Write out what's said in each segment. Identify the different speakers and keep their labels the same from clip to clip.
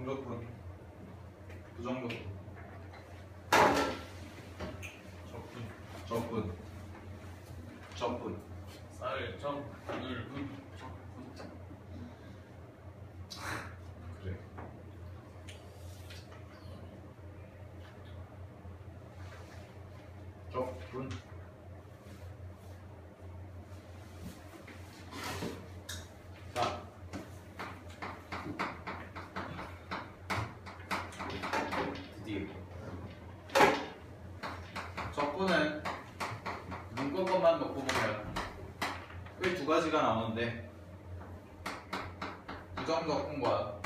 Speaker 1: 정적분, 부정적분, 적분,
Speaker 2: 쌀정, 오늘분,
Speaker 1: 그래. 적분. 자, 드디어 적분은 문구 것만 놓고 보면 꽤 두 가지가 나오는데 부정적분과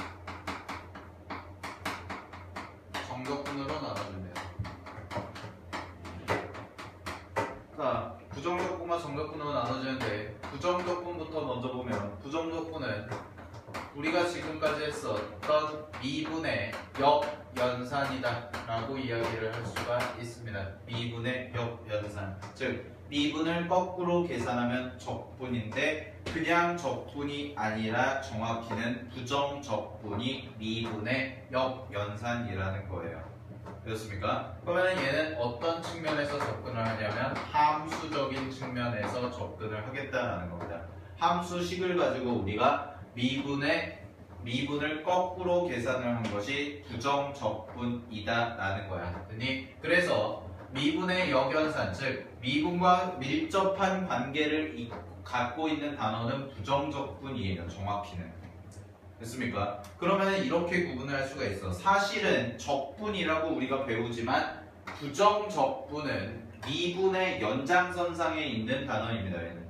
Speaker 1: 정적분으로 나눠집니다. 자, 부정적분과 정적분으로 나눠지는데 부정적분부터 먼저 보면 부정적분은 우리가 지금까지 했었던 미분의 역연산이다 라고 이야기를 할 수가 있습니다. 미분의 역연산, 즉 미분을 거꾸로 계산하면 적분인데 그냥 적분이 아니라 정확히는 부정적분이 미분의 역연산이라는 거예요. 그렇습니까? 그러면 얘는 어떤 측면에서 접근을 하냐면 함수적인 측면에서 접근을 하겠다라는 겁니다. 함수식을 가지고 우리가 미분을 거꾸로 계산을 한 것이 부정적분이다 라는 거야. 그래서 미분의 역연산, 즉 미분과 밀접한 관계를 갖고 있는 단어는 부정적분이에요. 정확히는. 됐습니까? 그러면 이렇게 구분을 할 수가 있어. 사실은 적분이라고 우리가 배우지만 부정적분은 미분의 연장선상에 있는 단어입니다. 얘는.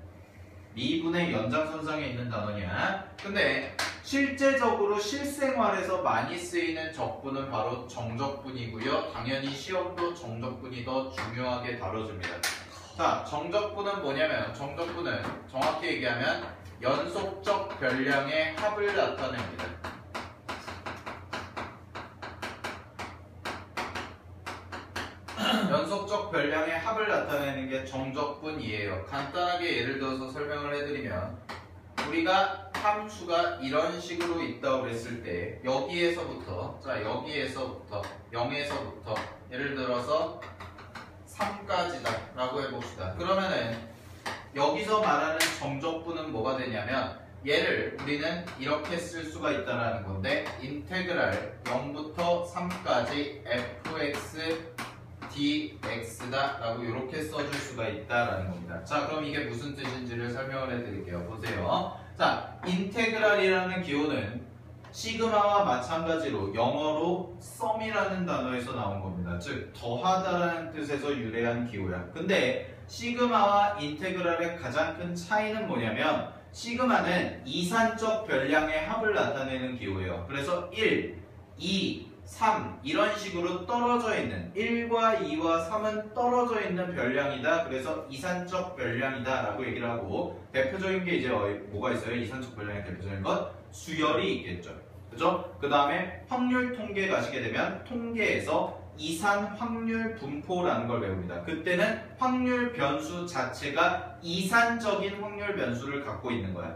Speaker 1: 미분의 연장선상에 있는 단어냐. 근데 실제적으로 실생활에서 많이 쓰이는 적분은 바로 정적분이고요. 당연히 시험도 정적분이 더 중요하게 다뤄집니다. 자, 정적분은 뭐냐면 정적분은 정확히 얘기하면 연속적 별량의 합을 나타냅니다. 연속적 별량의 합을 나타내는 게 정적분이에요. 간단하게 예를 들어서 설명을 해드리면 우리가 함수가 이런 식으로 있다고 그랬을 때 여기에서부터 0에서부터 예를 들어서 3까지다 라고 해봅시다. 그러면은 여기서 말하는 정적분은 뭐가 되냐면 얘를 우리는 이렇게 쓸 수가 있다는 건데 인테그랄 0부터 3까지 fx dx다 라고 이렇게 써줄 수가 있다라는 겁니다. 자, 그럼 이게 무슨 뜻인지를 설명을 해드릴게요. 보세요. 자, 인테그랄이라는 기호는 시그마와 마찬가지로 영어로 sum이라는 단어에서 나온 겁니다. 즉 더하다라는 뜻에서 유래한 기호야. 근데 시그마와 인테그랄의 가장 큰 차이는 뭐냐면 시그마는 이산적 별량의 합을 나타내는 기호예요. 그래서 1, 2, 3 이런 식으로 떨어져 있는 1과 2와 3은 떨어져 있는 별량이다. 그래서 이산적 별량이다 라고 얘기를 하고 대표적인 게 이제 뭐가 있어요? 이산적 별량의 대표적인 것 수열이 있겠죠. 그죠? 그 다음에 확률 통계 가시게 되면 통계에서 이산 확률 분포라는 걸 배웁니다. 그때는 확률 변수 자체가 이산적인 확률 변수를 갖고 있는 거야.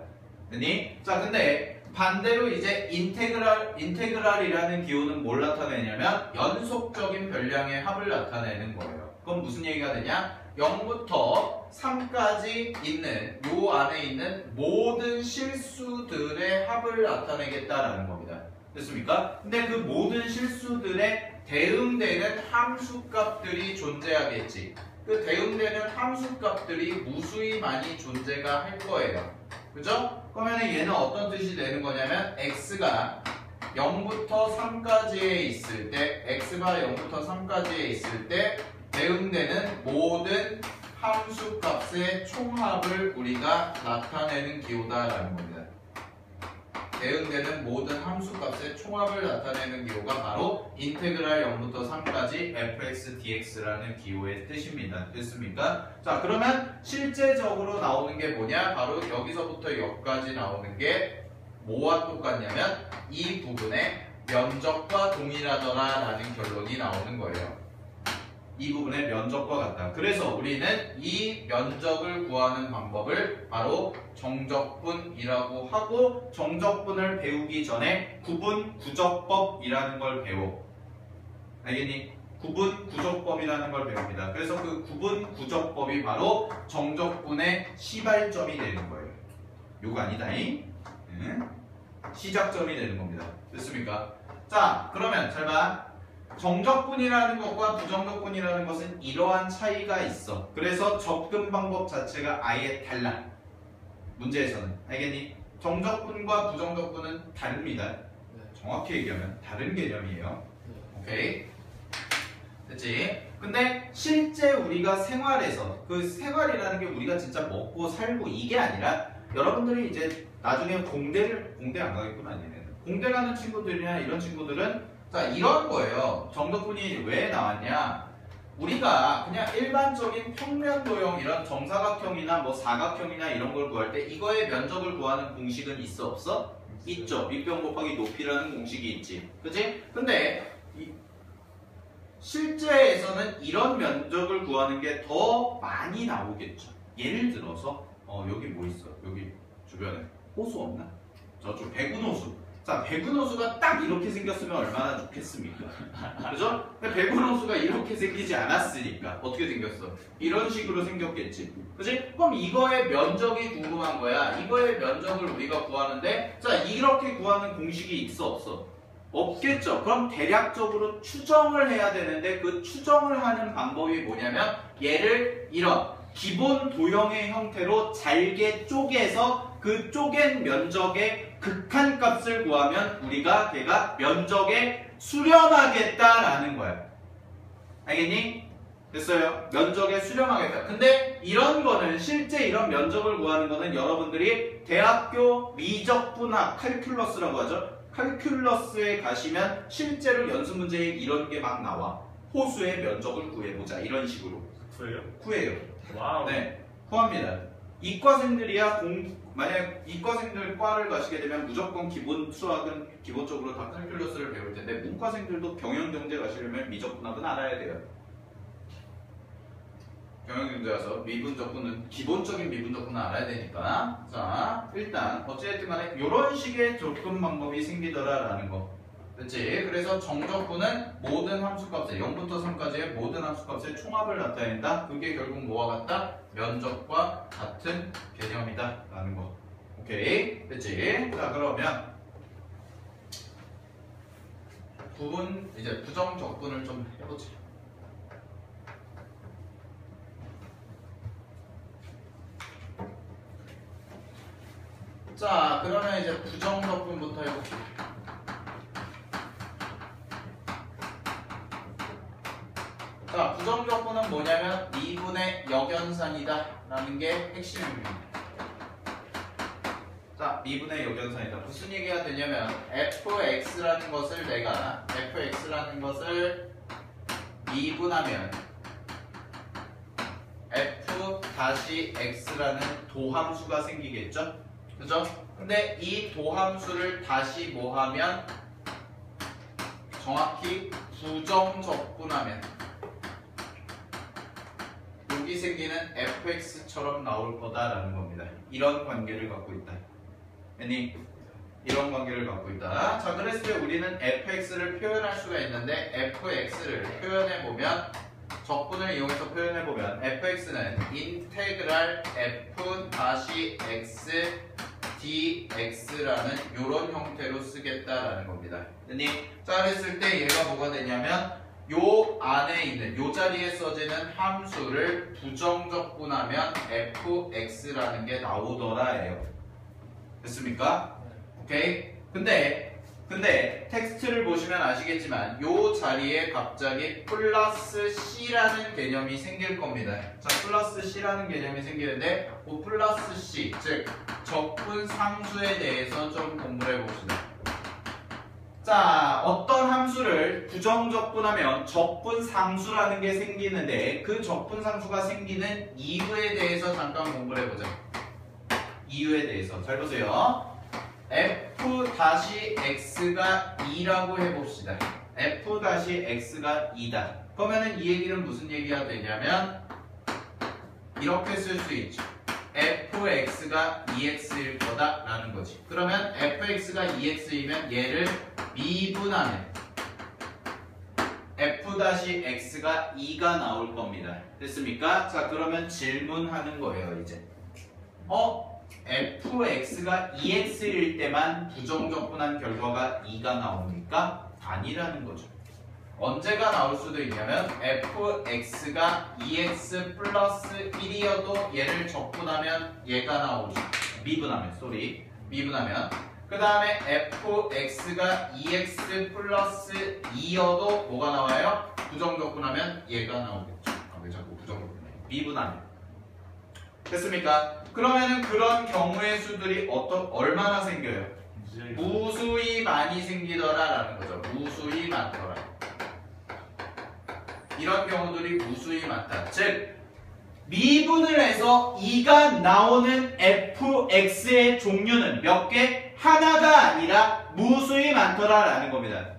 Speaker 1: 됐니? 자, 근데 반대로 이제 인테그랄이라는 기호는 뭘 나타내냐면 연속적인 별량의 합을 나타내는 거예요. 그럼 무슨 얘기가 되냐? 0부터 3까지 있는 요 안에 있는 모든 실수들의 합을 나타내겠다라는 겁니다. 됐습니까? 근데 그 모든 실수들의 대응되는 함수값들이 존재하겠지. 그 대응되는 함수값들이 무수히 많이 존재가 할 거예요. 그죠? 그러면 얘는 어떤 뜻이 되는 거냐면 x가 0부터 3까지에 있을 때 x가 0부터 3까지에 있을 때 대응되는 모든 함수값의 총합을 우리가 나타내는 기호다라는 겁니다. 대응되는 모든 함수값의 총합을 나타내는 기호가 바로 인테그랄 0부터 3까지 fx dx라는 기호의 뜻입니다. 됐습니까? 자, 그러면 실제적으로 나오는 게 뭐냐? 바로 여기서부터 여기까지 나오는 게 뭐와 똑같냐면 이 부분의 면적과 동일하더라 라는 결론이 나오는 거예요. 이 부분의 면적과 같다. 그래서 우리는 이 면적을 구하는 방법을 바로 정적분이라고 하고, 정적분을 배우기 전에 구분 구적법이라는 걸 배워. 알겠니? 구분 구적법이라는 걸 배웁니다. 그래서 그 구분 구적법이 바로 정적분의 시발점이 되는 거예요. 요거 아니다잉? 시작점이 되는 겁니다. 됐습니까? 자, 그러면 잘 봐. 정적분이라는 것과 부정적분이라는 것은 이러한 차이가 있어. 그래서 접근 방법 자체가 아예 달라. 문제에서는. 알겠니? 정적분과 부정적분은 다릅니다. 정확히 얘기하면 다른 개념이에요. 오케이? 됐지? 근데 실제 우리가 생활에서, 그 생활이라는 게 우리가 진짜 먹고 살고 이게 아니라, 여러분들이 이제 나중에 공대 안 가겠구나. 얘네는. 공대 가는 친구들이나 이런 친구들은 자, 이런 거예요. 정적분이 왜 나왔냐? 우리가 그냥 일반적인 평면도형 이런 정사각형이나 뭐 사각형이나 이런 걸 구할 때 이거의 면적을 구하는 공식은 있어 없어? 있죠. 밑변 곱하기 높이라는 공식이 있지. 그치? 근데 실제에서는 이런 면적을 구하는 게 더 많이 나오겠죠. 예를 들어서 여기 뭐 있어? 여기 주변에 호수 없나? 저쪽 백운호수. 자, 백운호수가 딱 이렇게 생겼으면 얼마나 좋겠습니까? 그죠? 근데 백운호수가 이렇게 생기지 않았으니까 어떻게 생겼어? 이런 식으로 생겼겠지. 그치? 그럼 이거의 면적이 궁금한 거야. 이거의 면적을 우리가 구하는데, 자, 이렇게 구하는 공식이 있어 없어? 없겠죠. 그럼 대략적으로 추정을 해야 되는데, 그 추정을 하는 방법이 뭐냐면, 얘를 이런 기본 도형의 형태로 잘게 쪼개서 그 쪼갠 면적의 극한값을 구하면 우리가 걔가 면적에 수렴하겠다라는 거야. 알겠니? 됐어요? 면적에 수렴하겠다. 근데 이런 거는, 실제 이런 면적을 구하는 거는 여러분들이 대학교 미적분학 칼큘러스라고 하죠. 칼큘러스에 가시면 실제로 연습 문제에 이런 게 막 나와. 호수의 면적을 구해보자. 이런 식으로.
Speaker 2: 구해요?
Speaker 1: 구해요.
Speaker 2: 와우.
Speaker 1: 네, 구합니다. 이과생들이야 만약 이과생들 과를 가시게 되면 무조건 기본 수학은 기본적으로 다 칼큘러스를 배울 텐데, 문과생들도 경영경제 가시려면 미적분학은 알아야 돼요. 경영경제 가서 미분적분은, 기본적인 미분적분은 알아야 되니까. 자, 일단 어찌됐든 간에 이런 식의 접근 방법이 생기더라라는 거. 그렇지? 그래서 정적분은 모든 함수값에 0부터 3까지의 모든 함수값의 총합을 나타낸다. 그게 결국 뭐와 같다? 면적과 같은 개념이다 라는 거. 오케이? 됐지? 자, 그러면 이제 부정적분을 좀 해보자. 자, 그러면 이제 부정적분부터 해볼게요. 자, 부정적분은 뭐냐면 미분의 역연산이다 라는 게 핵심입니다. 자, 미분의 역연산이다. 무슨 얘기가 되냐면 fx라는 것을 내가 fx라는 것을 미분하면 f-x라는 도함수가 생기겠죠? 그죠? 근데 이 도함수를 다시 뭐하면 정확히 부정적분하면 여기 생기는 fx처럼 나올 거다라는 겁니다. 이런 관계를 갖고 있다. 아니, 이런 관계를 갖고 있다. 자, 그랬을 때 우리는 fx를 표현할 수가 있는데, fx를 표현해보면, 적분을 이용해서 표현해보면 fx는 인테그랄 f-x dx라는 이런 형태로 쓰겠다라는 겁니다. 아니, 자, 그랬을 때 얘가 뭐가 되냐면 요 안에 있는 요 자리에 써지는 함수를 부정적분하면 fx라는 게 나오더라예요. 됐습니까? 오케이. 근데 텍스트를 보시면 아시겠지만 요 자리에 갑자기 플러스 c라는 개념이 생길 겁니다. 자, 플러스 c라는 개념이 생기는데 그 플러스 c, 즉 적분 상수에 대해서 좀 공부를 해봅시다. 자, 어떤 함수를 부정적분하면 적분상수라는 게 생기는데, 그 적분상수가 생기는 이유에 대해서 잠깐 공부를 해보자. 이유에 대해서. 잘 보세요. f-x가 2라고 해봅시다. f-x가 2다. 그러면은 이 얘기는 무슨 얘기가 되냐면 이렇게 쓸 수 있죠. fx가 2x일 거다라는 거지. 그러면 fx가 2x이면 얘를 미분하면 f-x가 2가 나올 겁니다. 됐습니까? 자, 그러면 질문하는 거예요, 이제. fx가 2x일 때만 부정적분한 결과가 2가 나옵니까? 아니라는 거죠. 언제가 나올 수도 있냐면 fx가 2x 플러스 1이어도 얘를 적분하면 얘가 나오죠. 미분하면 그 다음에 fx가 2x 플러스 2여도 뭐가 나와요? 부정적분하면 얘가 나오겠죠. 왜 자꾸 부정적분해? 미분하면. 됐습니까? 그러면은 그런 경우의 수들이 얼마나 생겨요? 무수히 많이 생기더라라는 거죠. 무수히 많더라. 이런 경우들이 무수히 많다. 즉 미분을 해서 2가 나오는 fx의 종류는 몇 개? 하나가 아니라 무수히 많더라라는 겁니다.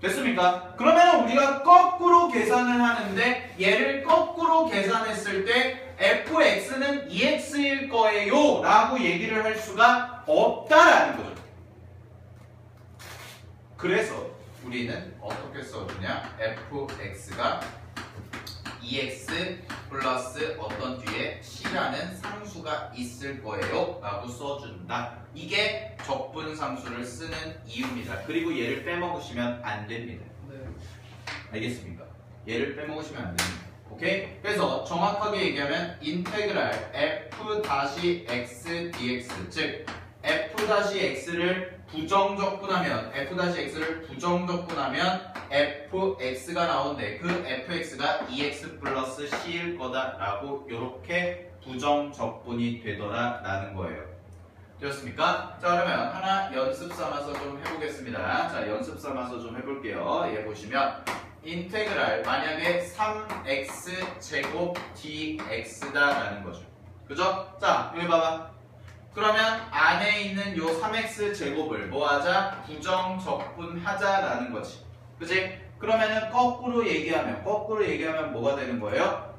Speaker 1: 됐습니까? 그러면 우리가 거꾸로 계산을 하는데 얘를 거꾸로 계산했을 때 fx는 2x일 거예요 라고 얘기를 할 수가 없다라는 거죠. 그래서 우리는 어떻게 써주냐? fx가 2x 플러스 어떤 뒤에 c라는 상수가 있을 거예요 라고 써준다. 이게 적분상수를 쓰는 이유입니다. 그리고 얘를 빼먹으시면 안 됩니다. 알겠습니까? 얘를 빼먹으시면 안 됩니다. 오케이? 그래서 정확하게 얘기하면 인테그랄 f-x dx 즉 f-x를 부정적분하면 fx가 나오는데 그 fx가 2x 플러스 c일 거다라고 이렇게 부정적분이 되더라라는 거예요. 되었습니까? 자, 그러면 하나 연습 삼아서 좀 해보겠습니다. 자, 연습 삼아서 좀 해볼게요. 얘 보시면 인테그랄 만약에 3x 제곱 dx다라는 거죠. 그죠? 자, 여기 봐봐. 그러면 안에 있는 요 3x 제곱을 뭐하자? 부정적분하자라는 거지. 그지? 그러면은 거꾸로 얘기하면 뭐가 되는 거예요?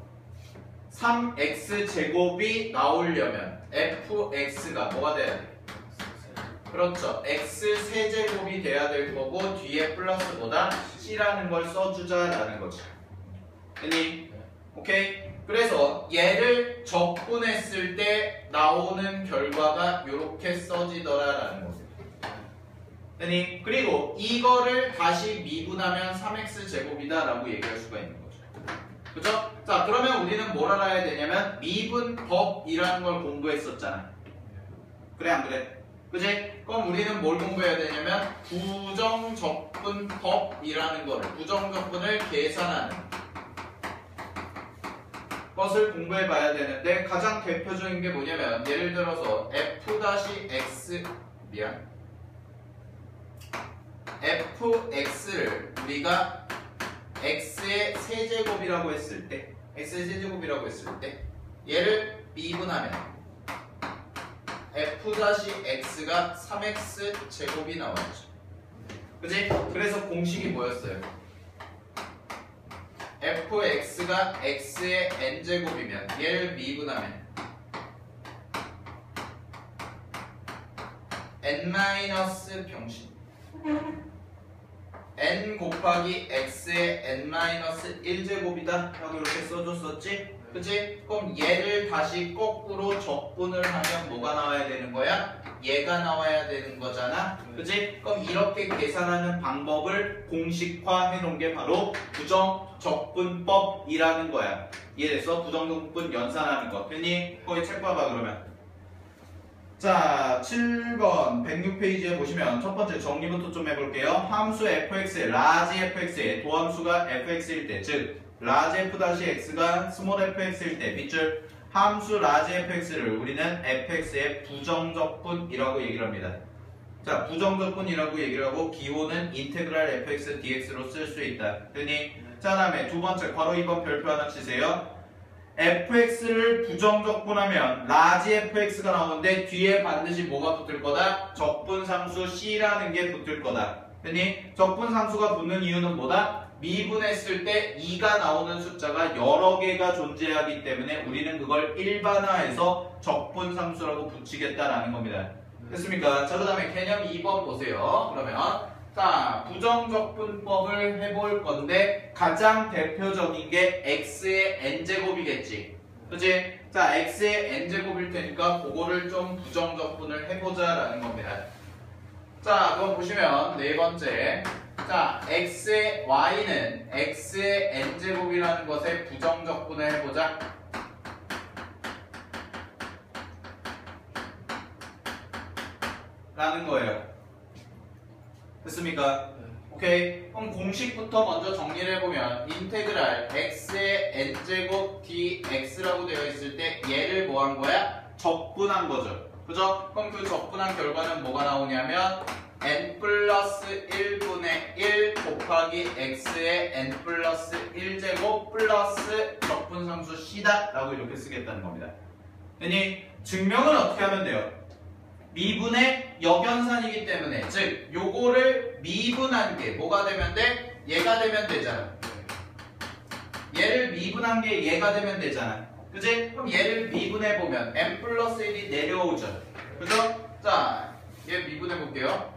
Speaker 1: 3x 제곱이 나오려면 fx가 뭐가 돼야 돼? 그렇죠. x 세제곱이 돼야 될 거고 뒤에 플러스보다 c라는 걸 써주자라는 거지. 됐니? 오케이? 그래서 얘를 적분했을 때 나오는 결과가 이렇게 써지더라라는 거죠. 됐니? 그리고 이거를 다시 미분하면 3x 제곱이다 라고 얘기할 수가 있는 거죠. 그죠? 자, 그러면 우리는 뭘 알아야 되냐면 미분법이라는 걸 공부했었잖아. 그래 안 그래? 그지? 그럼 우리는 뭘 공부해야 되냐면 부정적분법이라는 거를 부정적분을 계산하는 것을 공부해 봐야 되는데 가장 대표적인 게 뭐냐면 예를 들어서 fx를 우리가 x의 세제곱이라고 했을 때 얘를 미분하면 f-x가 3x 제곱이 나왔죠. 그지? 그래서 공식이 뭐였어요? fx가 x의 n제곱이면 얘를 미분하면 n-병신 n 곱하기 x의 n-1제곱이다 라고 이렇게 써줬었지? 그치? 그럼 얘를 다시 거꾸로 적분을 하면 뭐가 나와야 되는 거야? 얘가 나와야 되는 거잖아? 그치? 그럼 이렇게 계산하는 방법을 공식화해 놓은 게 바로 부정적분법이라는 거야. 이해됐어? 부정적분 연산하는 거. 됐니? 거기 책 봐봐 그러면. 자, 7번 106페이지에 보시면 첫 번째 정리부터 좀 해볼게요. 함수 fx의 라지 fx의 도함수가 fx일 때, 즉 라지 f-x가 스몰 fx일 때 밑줄 함수 라지 fx를 우리는 fx의 부정적분이라고 얘기를 합니다. 자, 부정적분이라고 얘기를 하고 기호는 인테그랄 fx dx로 쓸 수 있다. 되니? 자, 다음에 두 번째 괄호 2번 별표 하나 치세요. fx를 부정적분하면 라지 fx가 나오는데 뒤에 반드시 뭐가 붙을 거다? 적분상수 c라는 게 붙을 거다. 됐니? 적분상수가 붙는 이유는 뭐다? 미분했을 때 2가 나오는 숫자가 여러 개가 존재하기 때문에 우리는 그걸 일반화해서 적분상수라고 붙이겠다라는 겁니다. 됐습니까? 자, 그 다음에 개념 2번 보세요. 그러면 자, 부정적분법을 해볼 건데 가장 대표적인 게 x의 n제곱이겠지. 그치? 자, x의 n제곱일 테니까 그거를 좀 부정적분을 해보자 라는 겁니다. 자, 그럼 보시면 네 번째. 자, x의 y는 x의 n제곱이라는 것에 부정적분을 해보자. 라는 거예요. 됐습니까? 오케이. 그럼 공식부터 먼저 정리를 해보면 인테그랄 x의 n제곱 dx라고 되어 있을 때 얘를 뭐 한 거야? 적분한 거죠. 그죠? 그럼 그 적분한 결과는 뭐가 나오냐면 n 플러스 1분의 1 곱하기 x의 n 플러스 1제곱 플러스 적분상수 c다 라고 이렇게 쓰겠다는 겁니다. 그러니 증명은 어떻게 하면 돼요? 미분의 역연산이기 때문에 즉 요거를 미분한 게 뭐가 되면 돼? 얘가 되면 되잖아. 얘를 미분한 게 얘가 되면 되잖아. 그치? 그럼 얘를 미분해 보면 n 플러스 1이 내려오죠. 그죠? 자, 얘 미분해 볼게요.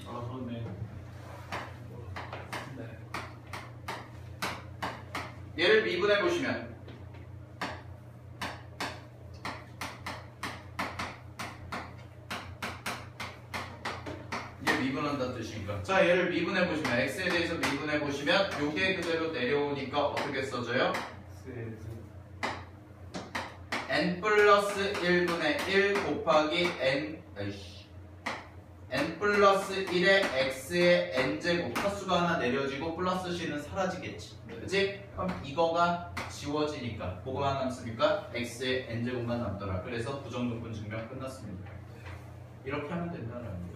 Speaker 2: 아, 그렇네.
Speaker 1: 얘를 미분해 보시면 미분한다는 뜻이니까. 자, 얘를 미분해 보시면 x에 대해서 미분해 보시면 요게 그대로 내려오니까 어떻게 써져요? n 플러스 1분의 1 곱하기 n 플러스 1의 x의 n제곱 plus,가 하나 내려지고 플러스 c는 사라지겠지. 그치? 그럼 이거가 지워지니까 뭐가 남습니까? x의 n제곱만 남더라. 그래서 부정적분 증명 끝났습니다. 이렇게 하면 된다는 거예요.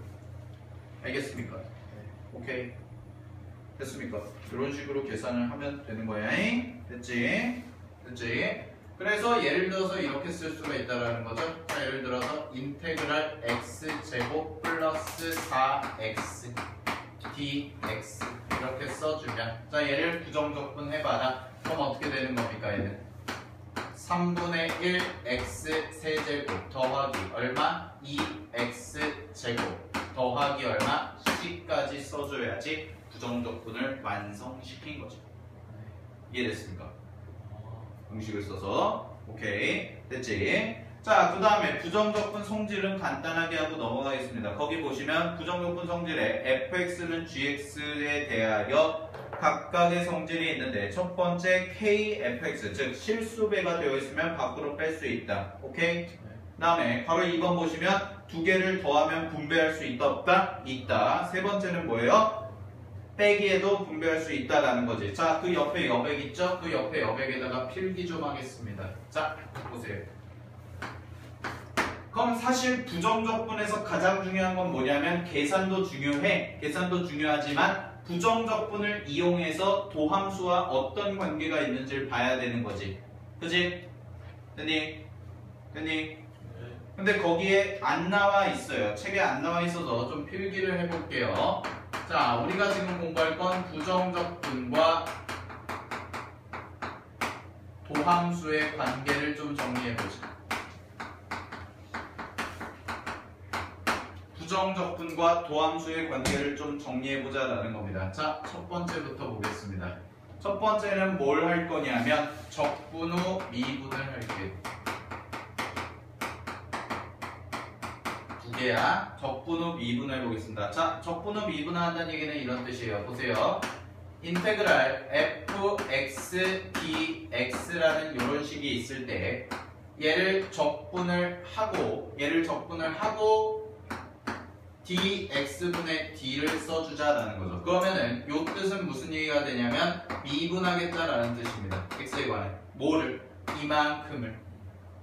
Speaker 1: 알겠습니까? 오케이. 됐습니까? 이런 식으로 계산을 하면 되는 거야. 됐지? 됐지? 그래서 예를 들어서 이렇게 쓸 수가 있다라는 거죠. 자, 예를 들어서 인테그랄 x제곱 플러스 4x dx 이렇게 써주면 자, 얘를 부정적분 해봐라. 그럼 어떻게 되는 겁니까? 얘는 3분의 1 x 세제곱 더하기 얼마? 2x 제곱 더하기 얼마? c까지 써줘야지 부정적분을 완성시킨 거죠. 이해됐습니까? 공식을 써서. 오케이. 됐지? 자, 그 다음에 부정적분 성질은 간단하게 하고 넘어가겠습니다. 거기 보시면 부정적분 성질에 fx는 gx에 대하여 각각의 성질이 있는데 첫 번째 kfx 즉 실수배가 되어 있으면 밖으로 뺄 수 있다. 오케이? 그 다음에 바로 2번 보시면 두 개를 더하면 분배할 수 있다 없다? 있다. 세 번째는 뭐예요? 빼기에도 분배할 수 있다라는 거지. 자, 그 옆에 여백 있죠? 그 옆에 여백에다가 필기 좀 하겠습니다. 자, 보세요. 그럼 사실 부정적분에서 가장 중요한 건 뭐냐면 계산도 중요해. 계산도 중요하지만 부정적분을 이용해서 도함수와 어떤 관계가 있는지를 봐야 되는 거지. 그지? 됐니? 됐니? 근데 거기에 안 나와 있어요. 책에 안 나와 있어서 좀 필기를 해볼게요. 자, 우리가 지금 공부할 건 부정적분과 도함수의 관계를 좀 정리해보자. 부정적분과 도함수의 관계를 좀 정리해보자라는 겁니다. 자, 첫 번째부터 보겠습니다. 첫 번째는 뭘 할 거냐면 적분 후 미분을 할게요. 두 개야. 적분 후 미분을 해보겠습니다. 자, 적분 후 미분을 한다는 얘기는 이런 뜻이에요. 보세요. 인테그랄 fx dx라는 이런 식이 있을 때 얘를 적분을 하고 dx분의 d를 써주자라는 거죠. 그러면은 요 뜻은 무슨 얘기가 되냐면 미분하겠다라는 뜻입니다. x에 관해 뭐를? 이만큼을.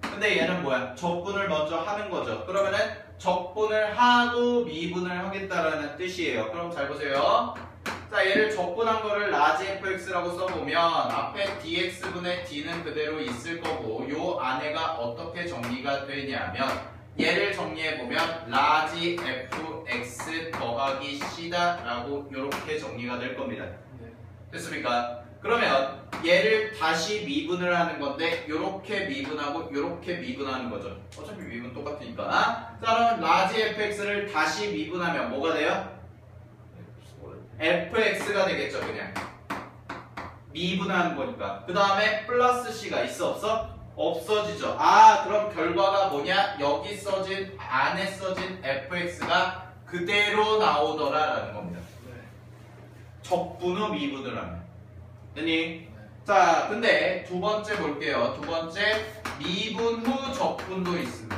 Speaker 1: 근데 얘는 뭐야? 적분을 먼저 하는 거죠. 그러면은 적분을 하고 미분을 하겠다라는 뜻이에요. 그럼 잘 보세요. 자, 얘를 적분한 거를 라지 fx라고 써보면 앞에 dx분의 d는 그대로 있을 거고 요 안에가 어떻게 정리가 되냐면 얘를 정리해보면 라지 fx 더하기 c C다 라고 이렇게 정리가 될 겁니다.
Speaker 2: 네.
Speaker 1: 됐습니까? 그러면 얘를 다시 미분을 하는 건데 요렇게 미분하고 요렇게 미분하는 거죠. 어차피 미분 똑같으니까. 자, 그럼 라지 fx를 다시 미분하면 뭐가 돼요? fx가 되겠죠. 그냥 미분하는 거니까. 그 다음에 플러스 c가 있어 없어? 없어지죠. 아, 그럼 결과가 뭐냐? 여기 써진 안에 써진 fx가 그대로 나오더라라는 겁니다. 적분 후 미분을 하면. 됐니? 자, 근데 두 번째 볼게요. 두 번째, 미분 후 적분도 있습니다.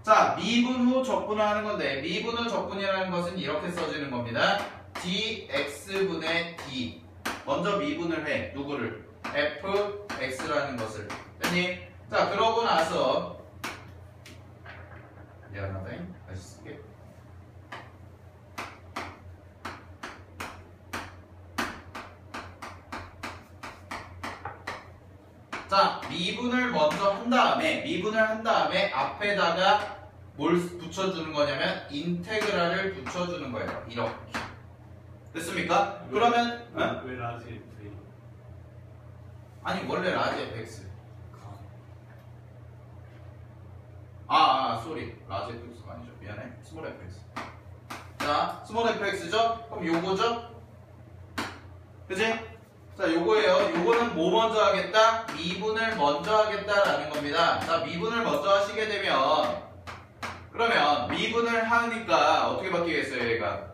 Speaker 1: 자, 미분 후 적분을 하는 건데, 미분 후 적분이라는 것은 이렇게 써지는 겁니다. dx분의 d. 먼저 미분을 해. 누구를? fx라는 것을. 됐니? 자, 그러고 나서, 미안하다. 다시 쓸게. 자, 미분을 먼저 한 다음에 앞에다가 뭘 붙여주는 거냐면 인테그랄을 붙여주는 거예요. 이렇게. 됐습니까? 그러면
Speaker 2: 왜 라지 F?
Speaker 1: 아니 원래 라지 fx. 쏘리. 라지 fx가 아니죠. 미안해. 스몰 fx. 자, 스몰 fx죠? 그럼 요거죠? 그치? 자, 요거예요. 요거는 뭐 먼저 하겠다? 미분을 먼저 하겠다라는 겁니다. 자, 미분을 먼저 하시게 되면 그러면 미분을 하니까 어떻게 바뀌겠어요, 얘가?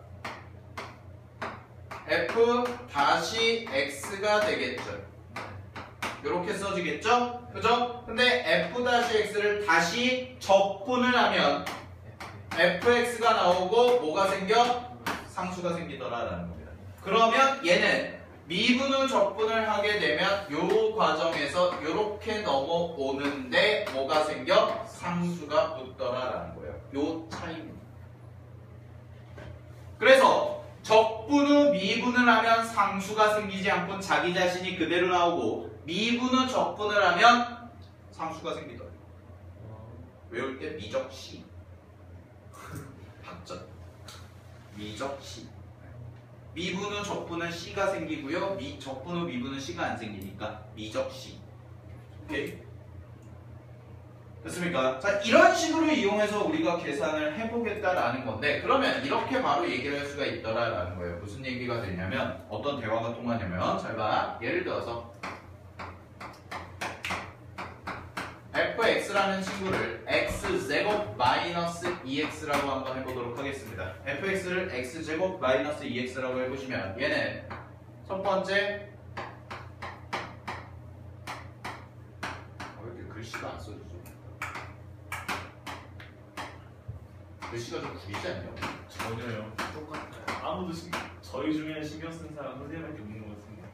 Speaker 1: f 다시 x가 되겠죠. 요렇게 써지겠죠? 그죠? 근데 f 다시 x를 다시 적분을 하면 fx가 나오고 뭐가 생겨? 상수가 생기더라라는 겁니다. 그러면 얘는 미분 후 적분을 하게 되면 요 과정에서 요렇게 넘어오는데 뭐가 생겨? 상수가 붙더라라는 거예요. 요 차이입니다. 그래서 적분 후 미분을 하면 상수가 생기지 않고 자기 자신이 그대로 나오고 미분 후 적분을 하면 상수가 생기더라고요. 외울 때 미적시. 학전. 미적시. 미분 후 적분은 C가 생기고요. 적분 후 미분은 C가 안 생기니까 미적C. 오케이? 됐습니까? 자, 이런 식으로 이용해서 우리가 계산을 해보겠다라는 건데 그러면 이렇게 바로 얘기를 할 수가 있더라라는 거예요. 무슨 얘기가 되냐면 어떤 대화가 통하냐면 잘 봐. 예를 들어서 fx라는 친구를 x제곱 마이너스 2x라고 한번 해보도록 하겠습니다. fx를 x제곱 마이너스 2x라고 해보시면 얘는 첫 번째 왜 이렇게 글씨가 안 써지죠? 글씨가 좀 구리지 않냐?
Speaker 2: 전혀요. 똑같아요. 아무도 저희 중에 신경 쓴 사람 선생님밖에 없는 것 같습니다.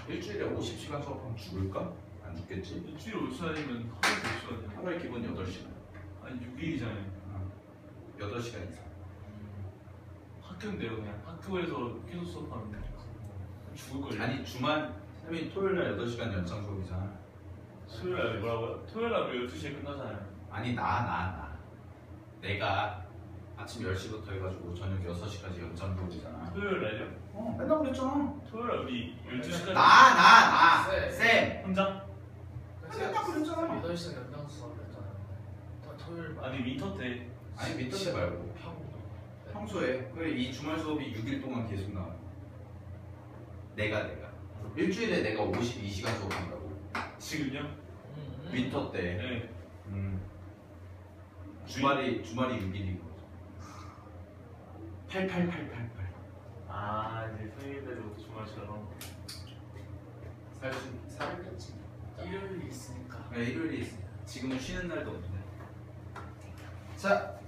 Speaker 1: 일주일에 50시간 수업하면 죽을까? 안 죽겠지?
Speaker 2: 일주일에 5시간이면 하루에 5시간이요.
Speaker 1: 하루에 기본 8시간.
Speaker 2: 아니 6일이잖아요.
Speaker 1: 8시간 이상.
Speaker 2: 학교인데요. 그냥 학교에서 계속 수업하는데 죽을걸요.
Speaker 1: 아니 주말, 토요일날 8시간 연장 수업이잖아.
Speaker 2: 수요일날 뭐라고요? 토요일날 12시에 끝나잖아요.
Speaker 1: 아니 내가 아침 10시부터 해가지고 저녁 6시까지 연장 수업이잖아.
Speaker 2: 토요일날요?
Speaker 1: 맨날 그랬잖아.
Speaker 2: 토요일날 우리 12시까지
Speaker 1: 쌤.
Speaker 2: 혼자?
Speaker 1: 맨날 그랬잖아.
Speaker 3: 8시간 연장 수업했잖아요. 다 토요일
Speaker 2: 아니 윈터 때
Speaker 1: 아니 밑에 때 말고 평소에. 그래, 이 주말 수업이 6일 동안 계속 나와요. 내가 일주일에 내가 52시간 수업한다고.
Speaker 2: 지금요?
Speaker 1: 윈터 때.
Speaker 2: 네.
Speaker 1: 주말이 6일이고 88888.
Speaker 2: 아 이제 평일에도 주말처럼
Speaker 1: 살겠지.
Speaker 3: 일요일이 있으니까.
Speaker 1: 네, 일요일이 있어. 지금은 쉬는 날도 없는데. 자,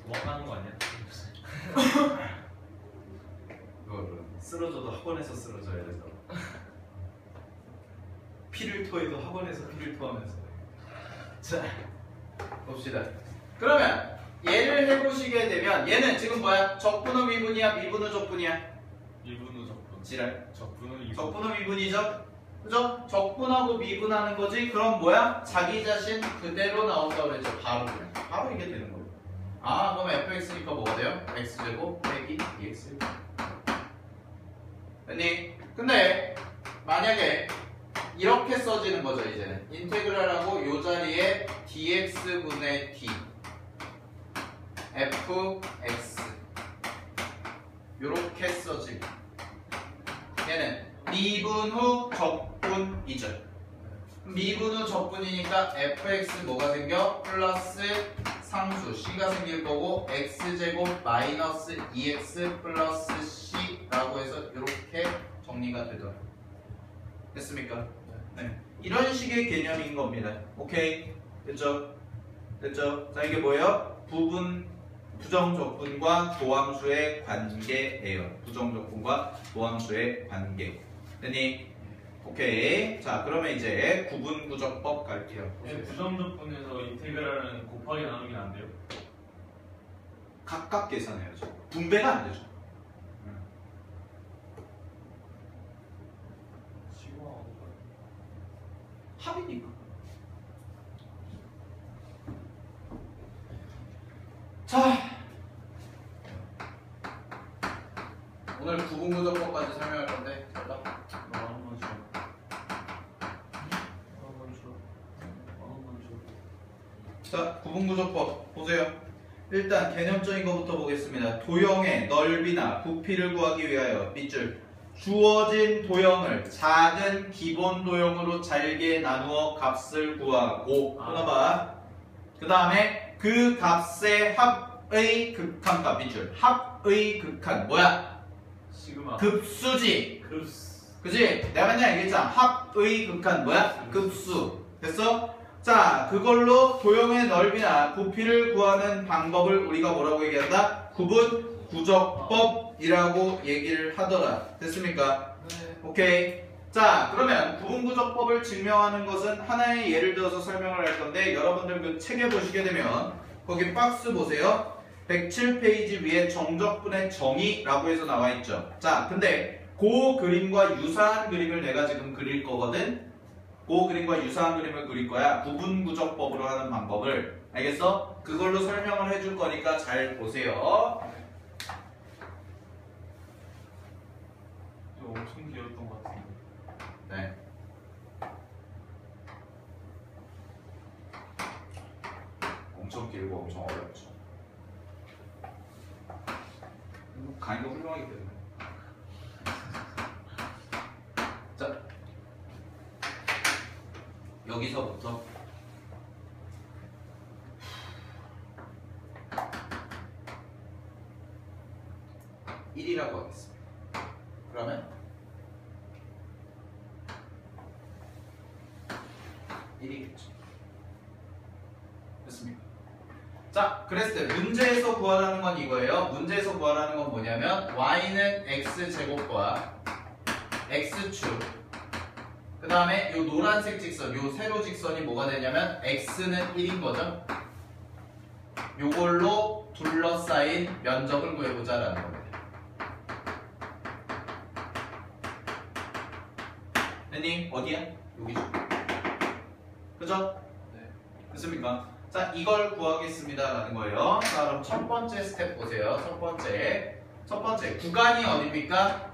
Speaker 2: 도망가는 거 아니야?
Speaker 1: 그거를 쓰러져도 학원에서 쓰러져야 돼서. 피를 토해도 학원에서 피를 토하면서. 자, 봅시다. 그러면 얘를 해보시게 되면 얘는 지금 뭐야? 적분 후 미분이야? 미분 후 적분이야?
Speaker 2: 미분 후 적분.
Speaker 1: 지랄.
Speaker 2: 적분은 이분.
Speaker 1: 적분 후 미분이죠? 그죠? 적분하고 미분하는 거지? 그럼 뭐야? 자기 자신 그대로 나온다고 그랬죠. 바로 그냥. 바로 이게 되는 거예요. 아, 그럼 fx니까 뭐가 돼요? x제곱 빼기 2x. 됐니? 근데 만약에 이렇게 써지는 거죠, 이제는. 인테그랄하고 요 자리에 dx분의 d fx 요렇게 써지고 얘는 미분 후 적분이죠. 미분 후 적분이니까 fx 뭐가 생겨? 플러스 상수 c가 생길 거고 x제곱 마이너스 2x 플러스 c라고 해서 이렇게 정리가 되더라고요. 됐습니까? 네. 이런 식의 개념인 겁니다. 오케이? 됐죠? 됐죠? 자, 이게 뭐예요? 부정적분과 도함수의 관계예요. 부정적분과 도함수의 관계. 됐니? 오케이. 자, 그러면 이제 구분구적법 갈게요.
Speaker 2: 혹시 부정적분에서 인테그랄은 곱하기 나누기는 안 돼요?
Speaker 1: 각각 계산해야죠. 분배가 안 되죠. 합이니까. 자, 오늘 구분구적법까지 설명할 건데 잘봐.
Speaker 2: 한번 줘.
Speaker 1: 자, 구분구조법 보세요. 일단 개념적인 것부터 보겠습니다. 도형의 넓이나 부피를 구하기 위하여 밑줄 주어진 도형을 작은 기본 도형으로 잘게 나누어 값을 구하고 끊어봐. 그 다음에 그 값의 합의 극한값 밑줄 합의 극한 뭐야?
Speaker 2: 시그마.
Speaker 1: 급수지.
Speaker 2: 급수.
Speaker 1: 그지? 내가 맨날 얘기했잖아. 합의 극한 뭐야? 급수. 됐어? 자, 그걸로 도형의 넓이나 부피를 구하는 방법을 우리가 뭐라고 얘기한다? 구분구적법이라고 얘기를 하더라. 됐습니까?
Speaker 3: 네.
Speaker 1: 오케이. 자, 그러면 구분구적법을 증명하는 것은 하나의 예를 들어서 설명을 할 건데 여러분들 그 책에 보시게 되면 거기 박스 보세요. 107페이지 위에 정적분의 정의라고 해서 나와 있죠. 자, 근데 그 그림과 유사한 그림을 내가 지금 그릴 거거든. 그 그림과 유사한 그림을 그릴 거야. 구분구적법으로 하는 방법을. 알겠어? 그걸로 설명을 해줄 거니까 잘 보세요.
Speaker 2: 이거 엄청 길었던 것 같은데.
Speaker 1: 네. 엄청 길고 엄청 어렵죠. 강의가 훌륭하기 때문에. 자, 여기서부터 (1) 이라고 하겠습니다. 그러면 1이겠죠. 됐습니까? 자, 그랬을 때 문제에서 구하라는 건 이거예요. 문제에서 구하라는 건 뭐냐면 y는 x제곱과 x축 그 다음에 요 노란색 직선, 요 세로 직선이 뭐가 되냐면 x는 1인 거죠. 요걸로 둘러싸인 면적을 구해보자라는 겁니다. 됐니? 어디야? 여기죠. 그죠?
Speaker 3: 네.
Speaker 1: 됐습니까? 자, 이걸 구하겠습니다 라는 거예요. 자, 그럼 첫 번째 스텝 보세요. 첫 번째 구간이 어딥니까?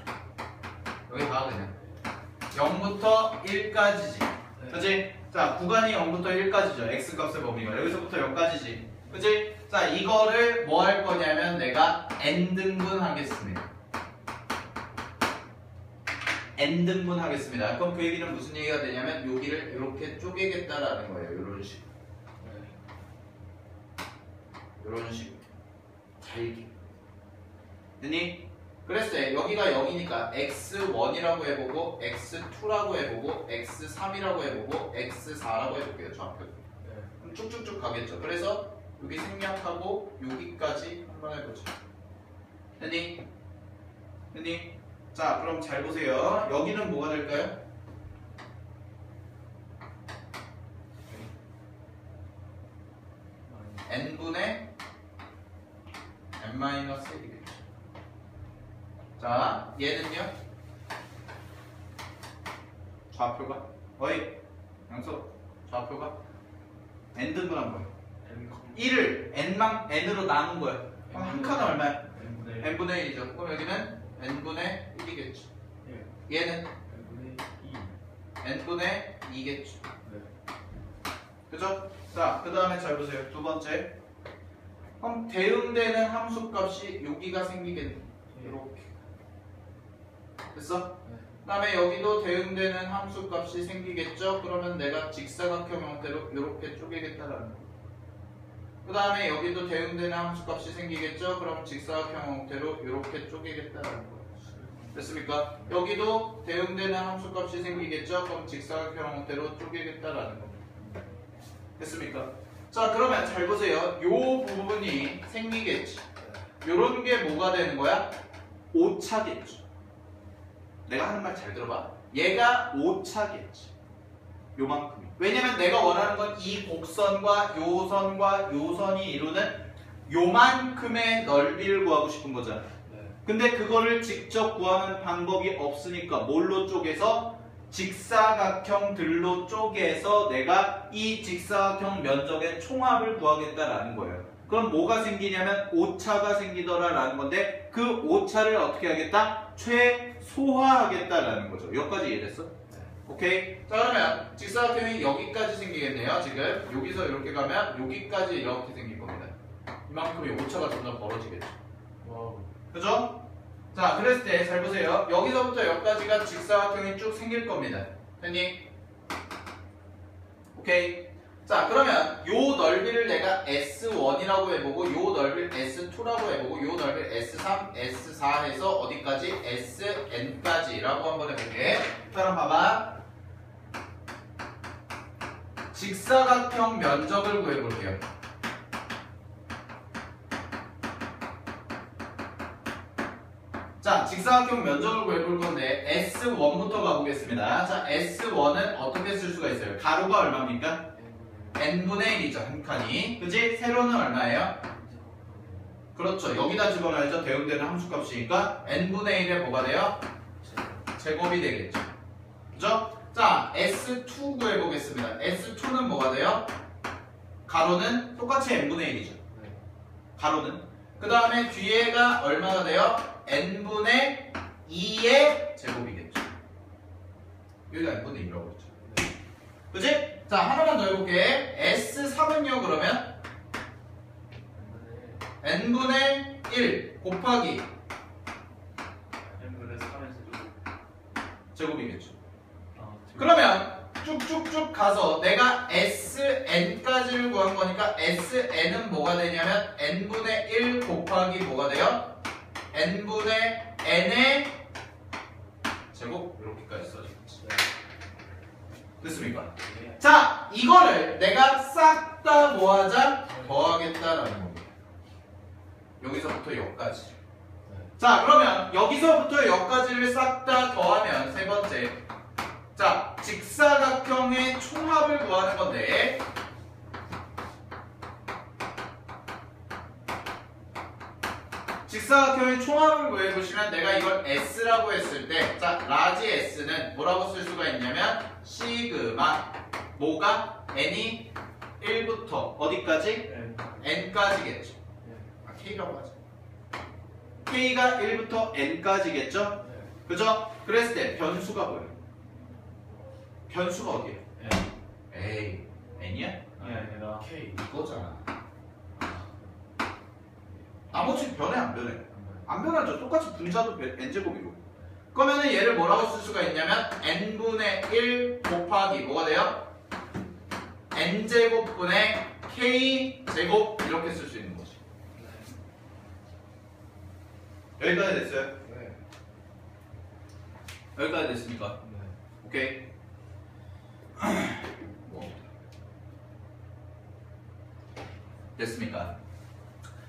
Speaker 1: 여기 봐 그냥 0부터 1까지지.
Speaker 3: 네.
Speaker 1: 그치? 자, 구간이 0부터 1까지죠. x값의 범위가 여기서부터 여기까지지. 그치? 자, 이거를 뭐 할 거냐면 내가 n등분 하겠습니다. n등분 하겠습니다. 그럼 그 얘기는 무슨 얘기가 되냐면 여기를 이렇게 쪼개겠다라는 거예요. 이런 식으로. 이런 식으로. 잘게. 됐니? 그랬어요. 여기가 0이니까 x1이라고 해보고 x2라고 해보고 x3이라고 해보고 x4라고 해볼게요. 좌표. 그럼 쭉쭉쭉 가겠죠. 그래서 여기 생략하고 여기까지 한번 해보죠. 됐니? 됐니? 자, 그럼 잘 보세요. 여기는 뭐가 될까요? n분의 n-1이겠죠. 자, 얘는요? 좌표가? 어이, 양수, 좌표가? n 등분한 거예요.
Speaker 2: n,
Speaker 1: 1을 n으로 나눈 거예요. 그럼 한 칸은 얼마야?
Speaker 2: n분의
Speaker 1: n분의 1이죠. 그럼 여기는 n분의 1이겠죠. 얘는
Speaker 2: n분의 2.
Speaker 1: n분의 2겠죠.
Speaker 2: 네.
Speaker 1: 그죠? 자, 그 다음에 잘 보세요. 두 번째. 그럼 대응되는 함수값이 여기가 생기겠네. 이렇게. 됐어?
Speaker 2: 네.
Speaker 1: 그 다음에 여기도 대응되는 함수값이 생기겠죠? 그러면 내가 직사각형 형태로 이렇게 쪼개겠다라는 거. 그 다음에 여기도 대응되는 함수값이 생기겠죠? 그럼 직사각형 형태로 이렇게 쪼개겠다라는 거. 됐습니까? 여기도 대응되는 함수값이 생기겠죠? 그럼 직사각형 형태로 쪼개겠다라는 거. 됐습니까? 자, 그러면 잘 보세요. 요 부분이 생기겠지. 요런 게 뭐가 되는 거야? 오차겠죠. 내가 하는 말 잘 들어봐. 얘가 오차겠지. 요만큼이. 왜냐면 내가 원하는 건 이 곡선과 요 선과 요 선이 이루는 요만큼의 넓이를 구하고 싶은 거잖아. 근데 그거를 직접 구하는 방법이 없으니까 뭘로 쪼개서? 직사각형들로 쪼개서 내가 이 직사각형 면적의 총합을 구하겠다라는 거예요. 그럼 뭐가 생기냐면 오차가 생기더라라는 건데 그 오차를 어떻게 하겠다? 최소화하겠다라는 거죠. 여기까지 이해됐어? 오케이? 자, 그러면 직사각형이 여기까지 생기겠네요. 지금 여기서 이렇게 가면 여기까지 이렇게 생길 겁니다. 이만큼의 오차가 점점 벌어지겠죠.
Speaker 2: 와우.
Speaker 1: 그죠? 자, 그랬을 때 잘 보세요. 여기서부터 여기까지가 직사각형이 쭉 생길 겁니다. 됐니? 오케이. 자, 그러면 요 넓이를 내가 S1이라고 해보고 요 넓이를 S2라고 해보고 요 넓이를 S3, S4 해서 어디까지? SN까지라고 한번 해볼게. 그럼 봐봐. 직사각형 면적을 구해볼게요. 자, 직사각형 면적을 구해볼 건데 S1부터 가보겠습니다. 자, S1은 어떻게 쓸 수가 있어요? 가로가 얼마입니까? n분의 1이죠, 한 칸이. 그지? 세로는 얼마예요? 그렇죠. 여기다 집어넣어야죠. 대응되는 함수값이니까 n분의 1에 뭐가 돼요? 제곱이 되겠죠. 그죠? 자, S2 구해보겠습니다. S2는 뭐가 돼요? 가로는 똑같이 n분의 1이죠. 가로는. 그 다음에 뒤에가 얼마가 돼요? n분의 2의 제곱이겠죠. 여기가 n분의 2라고 했죠. 그치? 자, 하나만 더 해볼게. S3은요, 그러면 n분의 1 곱하기
Speaker 2: n분의 3에서
Speaker 1: 제곱이겠죠.
Speaker 2: 지금
Speaker 1: 그러면 쭉쭉쭉 가서 내가 SN까지를 구한 거니까 SN은 뭐가 되냐면 n분의 1 곱하기 뭐가 돼요? n분의 n의 제곱 이렇게까지 써지겠지. 됐습니까? 자, 이거를 내가 싹 다 뭐하자? 더하겠다라는 겁니다. 여기서부터 여기까지. 자, 그러면 여기서부터 여기까지를 싹 다 더하면 세 번째. 자, 직사각형의 총합을 구하는 건데 직사각형의 총합을 구해보시면 내가 이걸 S라고 했을 때 자, 라지 S는 뭐라고 쓸 수가 있냐면 시그마 뭐가? n이 1부터 어디까지? n까지겠죠. 아, K라고 하죠. K가 1부터 n까지겠죠? 그죠? 그랬을 때 변수가 뭐예요? 변수가 어디예요? 에이, n이야?
Speaker 2: 아니라
Speaker 3: K.
Speaker 1: 이거잖아. 나머지 변해 안 변해? 안 변하죠. 똑같이 분자도 n제곱이고. 그러면은 얘를 뭐라고 쓸 수가 있냐면 n분의 1 곱하기 뭐가 돼요? n제곱분의 k제곱 이렇게 쓸 수 있는 거지. 여기까지 됐어요? 여기까지 됐습니까? 오케이. 됐습니까?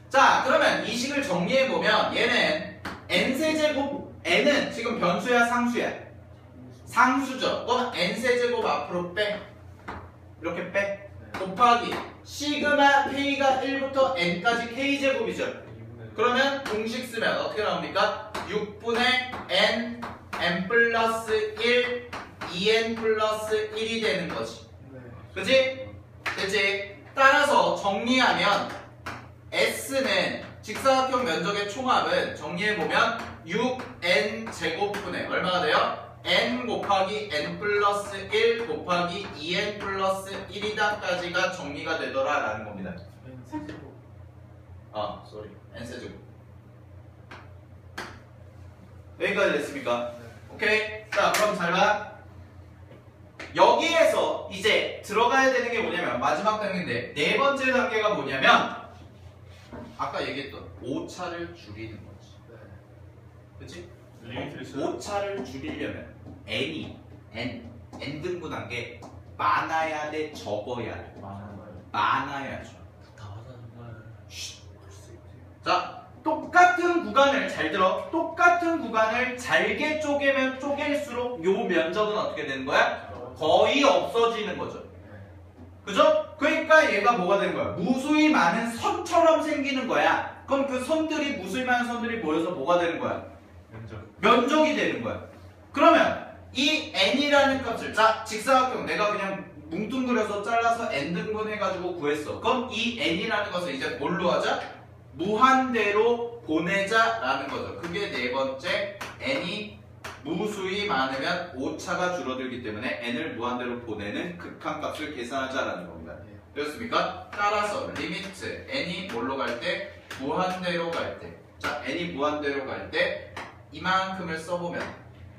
Speaker 1: 자, 그러면 이 식을 정리해보면 얘는 n세제곱, n은 지금 변수야 상수야? 상수죠. 그럼 n세제곱 앞으로 빼. 이렇게 빼. 곱하기 시그마 k가 1부터 n까지 k제곱이죠. 그러면 공식 쓰면 어떻게 나옵니까? 6분의 n 플러스 1 2n 플러스 1이 되는 거지.
Speaker 3: 네.
Speaker 1: 그치? 됐지? 따라서 정리하면 S는 직사각형 면적의 총합은 정리해보면 6n 제곱분의 얼마가 돼요? n 곱하기 n 플러스 1 곱하기 2n 플러스 1이다까지가 정리가 되더라 라는 겁니다.
Speaker 3: 세제곱.
Speaker 1: 쏘리. n 세제곱. 여기까지 됐습니까?
Speaker 3: 네.
Speaker 1: 오케이? 자, 그럼 잘 봐. 여기에서 이제 들어가야 되는 게 뭐냐면 마지막 단계인데 네 번째 단계가 뭐냐면 아까 얘기했던 오차를 줄이는 거지.
Speaker 3: 네.
Speaker 1: 그치?
Speaker 2: 리미트를 씌워.
Speaker 1: 오차를 줄이려면 n 등분한 게 많아야 돼, 적어야 돼? 많아야죠.
Speaker 3: 다 하는 걸.
Speaker 1: 자, 똑같은 구간을 잘 들어. 똑같은 구간을 잘게 쪼개면 쪼갤수록 요 면적은 어떻게 되는 거야? 거의 없어지는 거죠. 그죠? 그러니까 얘가 뭐가 되는 거야? 무수히 많은 선처럼 생기는 거야. 그럼 그 선들이 무수히 많은 선들이 모여서 뭐가 되는 거야? 면적이 되는 거야. 그러면 이 n이라는 값을 자 직사각형 내가 그냥 뭉뚱그려서 잘라서 n 등분 해가지고 구했어. 그럼 이 n이라는 것을 이제 뭘로 하자? 무한대로 보내자라는 거죠. 그게 네 번째 n이 무수히 많으면 오차가 줄어들기 때문에 n을 무한대로 보내는 극한값을 계산하자라는 겁니다. 되었습니까? 따라서 리미트 n이 뭘로 갈 때? 무한대로 갈 때. 자, n이 무한대로 갈 때 이만큼을 써보면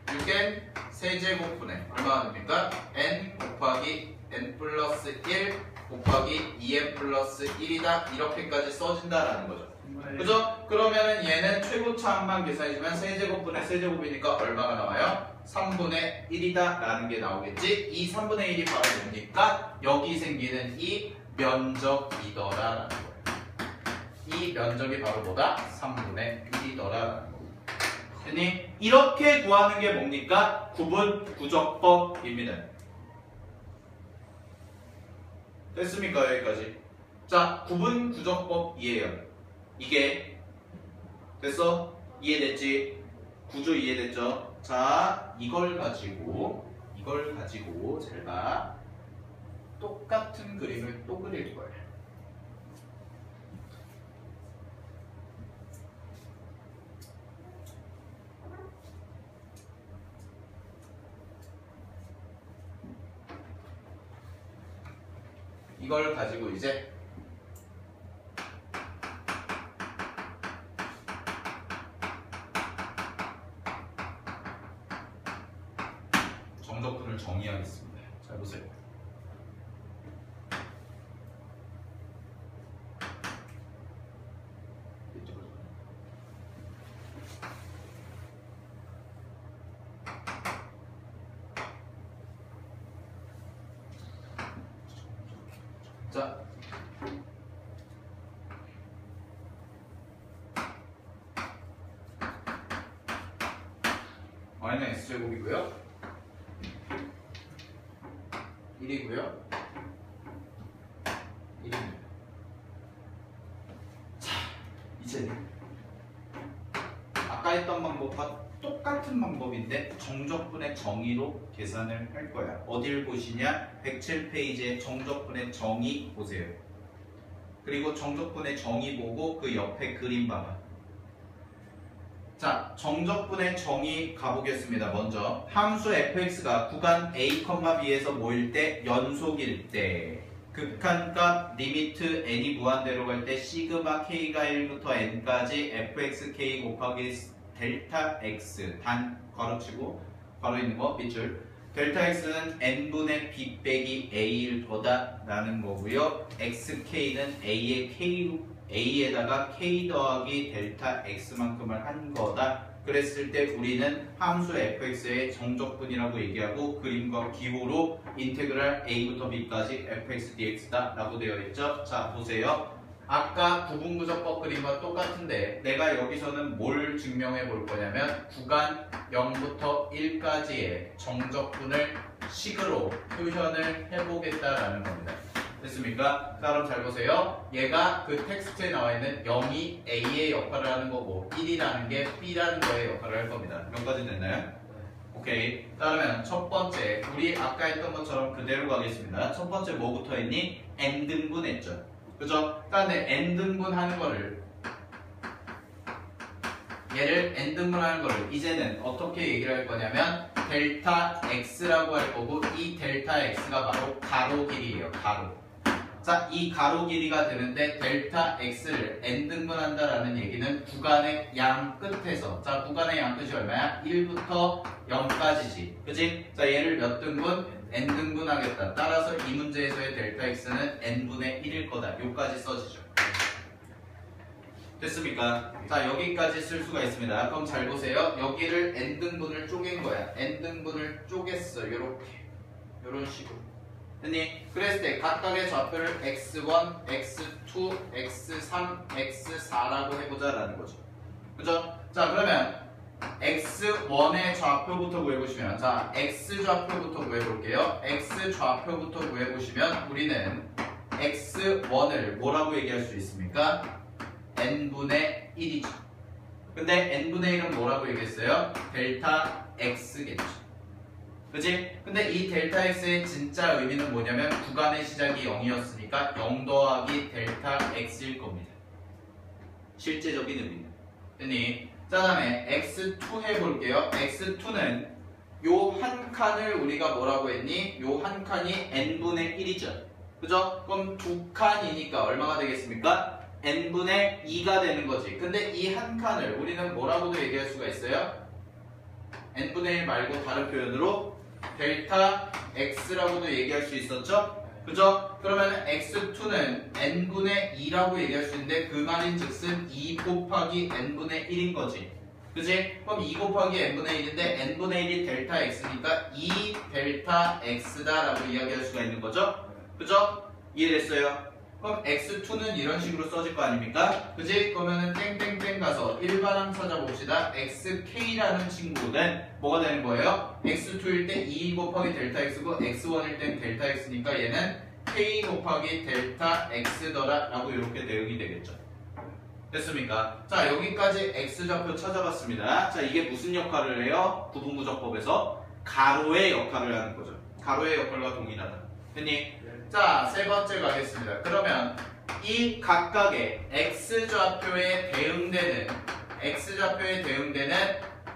Speaker 1: 6n 세제곱분의 얼마가 됩니까? n 곱하기 n 플러스 1 곱하기 2n 플러스 1이다 이렇게까지 써진다라는 거죠. 그죠? 그러면은 얘는 최고차항만 계산해주면 세제곱분의 세제곱이니까 얼마가 나와요? 3분의 1이다 라는 게 나오겠지? 이 3분의 1이 바로 뭡니까? 여기 생기는 이 면적이더라 라는 거예요. 이 면적이 바로 뭐다? 3분의 1이더라 라는 거예요. 됐니? 이렇게 구하는 게 뭡니까? 구분 구적법입니다. 됐습니까? 여기까지. 자, 구분 구적법이에요. 이게 됐어? 이해됐지? 구조 이해됐죠? 자, 이걸 가지고 잘 봐. 똑같은 그림을 또 그릴 거야. 이걸 가지고 이제 정적분을 정의하겠습니다. 잘 보세요. 자, y는 x제곱이고요 1이고요 1입니다. 자, 이제 아까 했던 방법과 똑같은 방법인데 정적분의 정의로 계산을 할 거야. 어딜 보시냐? 107페이지에 정적분의 정의 보세요. 그리고 정적분의 정의 보고 그 옆에 그림 봐봐. 자, 정적분의 정의 가보겠습니다. 먼저 함수 fx가 구간 a, b에서 모일 때 연속일 때 극한값 리미트 n이 무한대로 갈 때 시그마 k가 1부터 n까지 fxk 곱하기 델타 x 단 괄호치고 괄호 있는 거 밑줄 델타 x는 n분의 b 빼기 a일 거다 라는 거고요. xk는 a에다가 k 더하기 델타 x만큼을 한 거다. 그랬을 때 우리는 함수 fx의 정적분이라고 얘기하고 그림과 기호로 인테그랄 a부터 b까지 fx dx다 라고 되어 있죠. 자, 보세요. 아까 구분구적법 그림과 똑같은데 내가 여기서는 뭘 증명해 볼 거냐면 구간 0부터 1까지의 정적분을 식으로 표현을 해보겠다라는 겁니다. 됐습니까? 자, 그럼 잘 보세요. 얘가 그 텍스트에 나와 있는 0이 A의 역할을 하는 거고 1이라는 게 B라는 거의 역할을 할 겁니다. 여기까지 됐나요? 오케이. 자, 그러면 첫 번째 우리 아까 했던 것처럼 그대로 가겠습니다. 첫 번째 뭐부터 했니? n등분 했죠. 그죠? 그런데 n등분 하는 거를 얘를 n등분 하는 거를 이제는 어떻게 얘기를 할 거냐면 델타 x라고 할 거고 이 델타 x가 바로 가로 길이에요. 가로. 자, 이 가로 길이가 되는데 델타 x를 n등분 한다라는 얘기는 구간의 양 끝에서 자, 구간의 양 끝이 얼마야? 1부터 0까지지. 그치? 자, 얘를 몇 등분? n등분 하겠다. 따라서 이 문제에서의 델타 x는 n분의 1일 거다. 요까지 써지죠. 됐습니까? 자, 여기까지 쓸 수가 있습니다. 그럼 잘 보세요. 여기를 n등분을 쪼갠 거야. n등분을 쪼갰어. 요렇게. 요런 식으로. 됐니? 그랬을 때 각각의 좌표를 x1, x2, x3, x4라고 해보자라는 거죠. 그죠? 자, 그러면 x1의 좌표부터 구해보시면 자, x좌표부터 구해볼게요. x좌표부터 구해보시면 우리는 x1을 뭐라고 얘기할 수 있습니까? n분의 1이죠. 근데 n분의 1은 뭐라고 얘기했어요? 델타 x겠죠. 그치? 근데 이 델타 x의 진짜 의미는 뭐냐면 구간의 시작이 0이었으니까 0 더하기 델타 x일 겁니다. 실제적인 의미는. 됐니? 자, 다음에 x2 해볼게요. x2는 요 한 칸을 우리가 뭐라고 했니? 요 한 칸이 n분의 1이죠. 그죠? 그럼 두 칸이니까 얼마가 되겠습니까? n분의 2가 되는 거지. 근데 이 한 칸을 우리는 뭐라고도 얘기할 수가 있어요? n분의 1 말고 다른 표현으로 델타 x라고도 얘기할 수 있었죠? 그죠? 그러면 x2는 n분의 2라고 얘기할 수 있는데 그 말인 즉슨 2 곱하기 n분의 1인 거지. 그지? 그럼 2 곱하기 n분의 1인데 n분의 1이 델타 x니까 2 델타 x다라고 이야기할 수가 있는 거죠? 그죠? 이해됐어요? 그럼 x2는 이런 식으로 써질 거 아닙니까? 그지? 그러면은 땡땡땡 가서 일반항 찾아봅시다. xk라는 친구는 뭐가 되는 거예요? x2일 때 2 곱하기 델타 x고 x1일 땐 델타 x니까 얘는 k 곱하기 델타 x더라 라고 이렇게 대응이 되겠죠. 됐습니까? 자, 여기까지 x좌표 찾아봤습니다. 자, 이게 무슨 역할을 해요? 부분부적법에서 가로의 역할을 하는 거죠. 가로의 역할과 동일하다. 됐니? 자, 세 번째 가겠습니다. 그러면 이 각각의 x좌표에 대응되는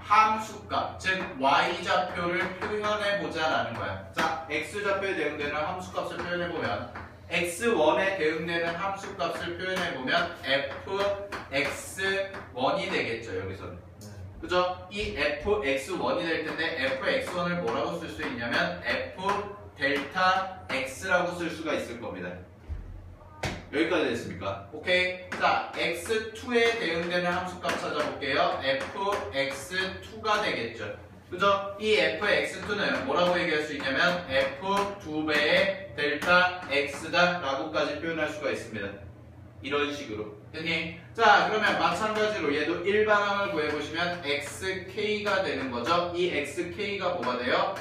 Speaker 1: 함수값, 즉 y좌표를 표현해보자라는 거야. 자, x좌표에 대응되는 함수값을 표현해보면 x1에 대응되는 함수값을 표현해보면 fx1이 되겠죠, 여기서는. 그죠? 이 fx1이 될 텐데 fx1을 뭐라고 쓸 수 있냐면 f 델타 x라고 쓸 수가 있을 겁니다. 여기까지 됐습니까? 오케이. 자, x2에 대응되는 함수값 찾아볼게요. fx2가 되겠죠. 그죠? 이 fx2는 뭐라고 얘기할 수 있냐면 f2배의 델타 x다 라고까지 표현할 수가 있습니다. 이런 식으로. 됐니? 자, 그러면 마찬가지로 얘도 일반항을 구해보시면 xk가 되는 거죠. 이 xk가 뭐가 돼요?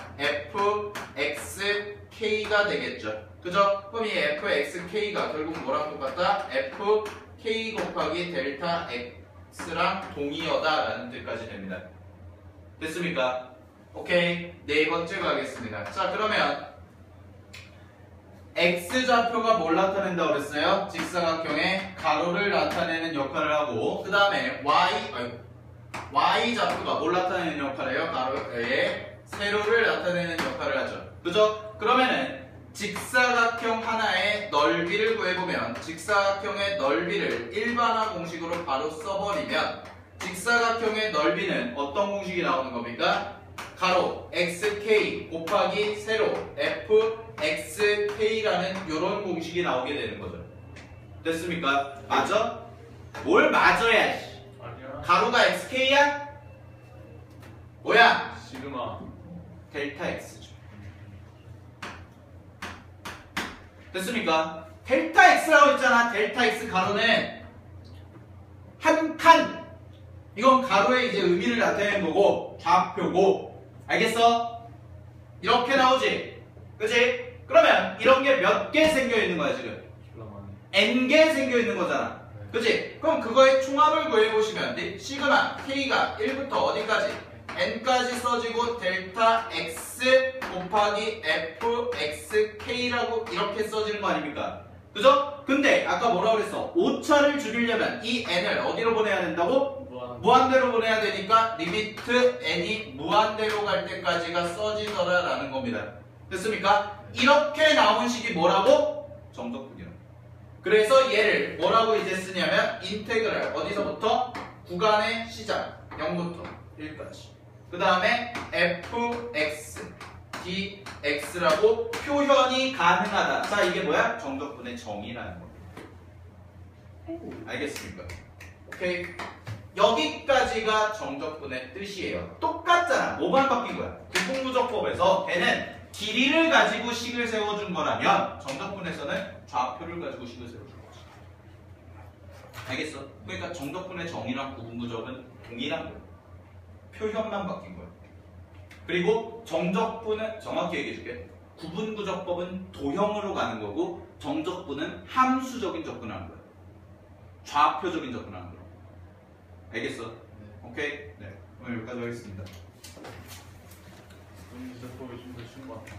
Speaker 1: fxk가 되겠죠. 그죠? 그럼 이 fxk가 결국 뭐랑 똑같다? fk 곱하기 델타 x랑 동의어다 라는 뜻까지 됩니다. 됐습니까? 오케이. 네 번째 가겠습니다. 자, 그러면 x좌표가 뭘 나타낸다고 그랬어요? 직사각형의 가로를 나타내는 역할을 하고 그 다음에 y좌표가 뭘 나타내는 역할을 해요? 가로의 세로를 나타내는 역할을 하죠. 그죠? 그러면은 직사각형 하나의 넓이를 구해보면 직사각형의 넓이를 일반화 공식으로 바로 써버리면 직사각형의 넓이는 어떤 공식이 나오는 겁니까? 가로 xk 곱하기 세로 fxk라는 이런 공식이 나오게 되는 거죠. 됐습니까? 맞아? 뭘 맞아야?
Speaker 2: 아니야.
Speaker 1: 가로가 xk야? 뭐야?
Speaker 2: 시그마.
Speaker 1: 델타 x죠. 됐습니까? 델타 x라고 했잖아. 델타 x 가로는 한 칸. 이건 가로의 이제 의미를 나타내는 거고 좌표고. 알겠어? 이렇게 나오지? 그치? 그러면 이런 게 몇 개 생겨 있는 거야 지금? n개 생겨 있는 거잖아. 그치? 그럼 그거의 총합을 구해보시면 돼. 시그마 k가 1부터 어디까지? n까지 써지고 델타 x 곱하기 fxk라고 이렇게 써지는 거 아닙니까? 그죠? 근데 아까 뭐라고 그랬어? 오차를 줄이려면 이 n을 어디로 보내야 된다고? 무한대로 보내야 되니까 리미트 n이 무한대로 갈 때까지가 써지더라 라는 겁니다. 됐습니까? 이렇게 나온 식이 뭐라고? 정적분이라고. 그래서 얘를 뭐라고 이제 쓰냐면 인테그랄 어디서부터? 구간의 시작 0부터 1까지 그 다음에 fx dx라고 표현이 가능하다. 자 이게 뭐야? 정적분의 정의라는 겁니다. 알겠습니까? 오케이. 여기까지가 정적분의 뜻이에요. 똑같잖아. 뭐만 바뀐 거야? 부분구조법에서 걔는 길이를 가지고 식을 세워준 거라면 정적분에서는 좌표를 가지고 식을 세워준 거지. 알겠어? 그러니까 정적분의 정의랑 구분구조는 동일한 거야. 표현만 바뀐 거야. 그리고 정적분은 정확히 얘기해줄게. 구분구조법은 도형으로 가는 거고 정적분은 함수적인 접근하는 거야. 좌표적인 접근하는 거야. 알겠어? 오케이? 네. 오늘 여기까지 하겠습니다.
Speaker 2: 구분구조법이 좀 더 쉬운 것 같아.